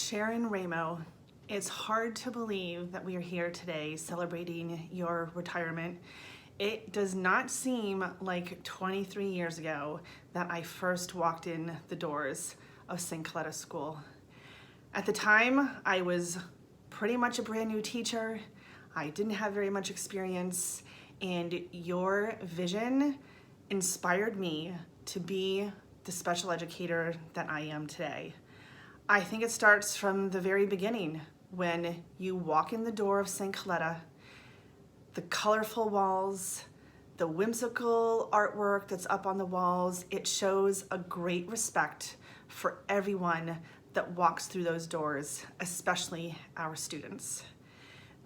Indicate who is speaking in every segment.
Speaker 1: Sharon Ramo, it's hard to believe that we are here today celebrating your retirement. It does not seem like 23 years ago that I first walked in the doors of St. Coletta School. At the time, I was pretty much a brand new teacher. I didn't have very much experience, and your vision inspired me to be the special educator that I am today. I think it starts from the very beginning when you walk in the door of St. Coletta. The colorful walls, the whimsical artwork that's up on the walls, it shows a great respect for everyone that walks through those doors, especially our students.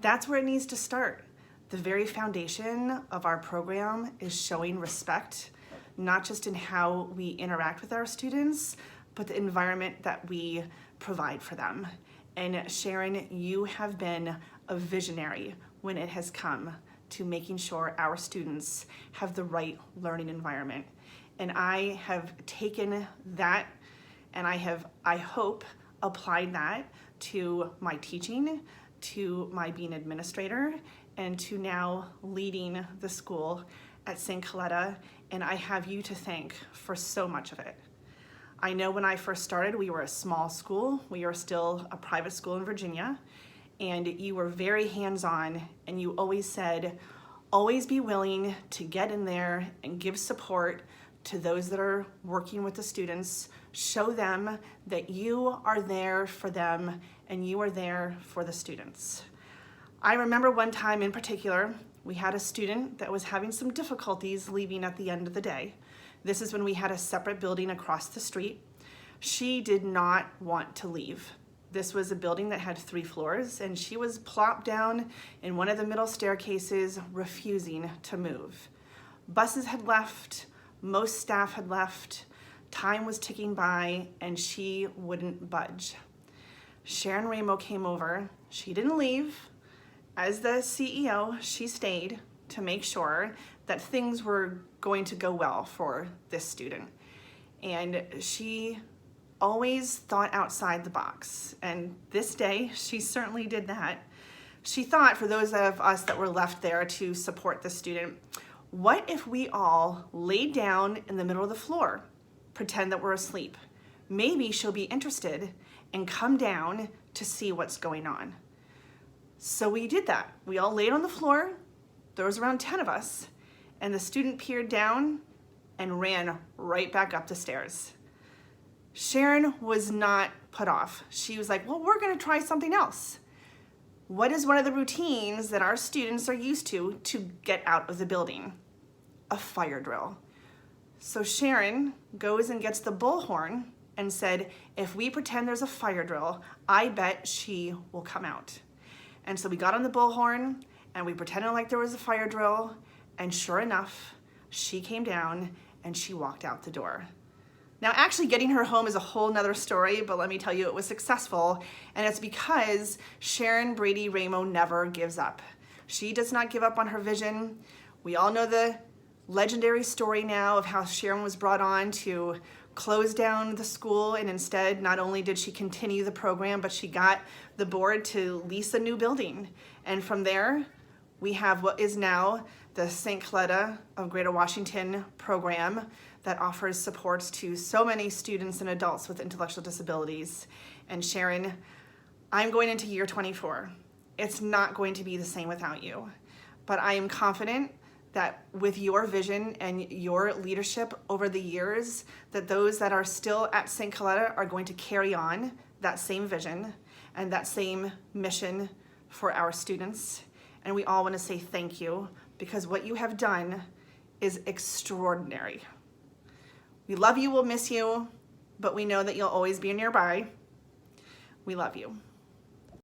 Speaker 1: That's where it needs to start. The very foundation of our program is showing respect, not just in how we interact with our students, but the environment that we provide for them. And Sharon, you have been a visionary when it has come to making sure our students have the right learning environment. And I have taken that and I hope, applied that to my teaching, to my being administrator, and to now leading the school at St. Coletta. And I have you to thank for so much of it. I know when I first started, we were a small school. We are still a private school in Virginia, and you were very hands-on, and you always said, always be willing to get in there and give support to those that are working with the students. Show them that you are there for them and you are there for the students. I remember one time in particular, we had a student that was having some difficulties leaving at the end of the day. This is when we had a separate building across the street. She did not want to leave. This was a building that had 3 floors, and she was plopped down in one of the middle staircases, refusing to move. Buses had left, most staff had left, time was ticking by, and she wouldn't budge. Sharon Ramo came over. She didn't leave. As the CEO, she stayed to make sure that things were going to go well for this student. And she always thought outside the box. And this day, she certainly did that. She thought, for those of us that were left there to support the student, what if we all laid down in the middle of the floor, pretend that we're asleep? Maybe she'll be interested and come down to see what's going on. So we did that. We all laid on the floor. There was around 10 of us, and the student peered down and ran right back up the stairs. Sharon was not put off. She was like, well, we're gonna try something else. What is one of the routines that our students are used to get out of the building? A fire drill. So Sharon goes and gets the bullhorn and said, if we pretend there's a fire drill, I bet she will come out. And so we got on the bullhorn and we pretended like there was a fire drill, and sure enough, she came down and she walked out the door. Now, actually getting her home is a whole nother story, but let me tell you, it was successful, and it's because Sharon Brady Ramo never gives up. She does not give up on her vision. We all know the legendary story now of how Sharon was brought on to close down the school, and instead, not only did she continue the program, but she got the board to lease a new building. And from there, we have what is now the St. Coletta of Greater Washington program that offers supports to so many students and adults with intellectual disabilities. And Sharon, I'm going into year 24. It's not going to be the same without you, but I am confident that with your vision and your leadership over the years, that those that are still at St. Coletta are going to carry on that same vision and that same mission for our students. And we all want to say thank you, because what you have done is extraordinary. We love you, we'll miss you, but we know that you'll always be nearby. We love you.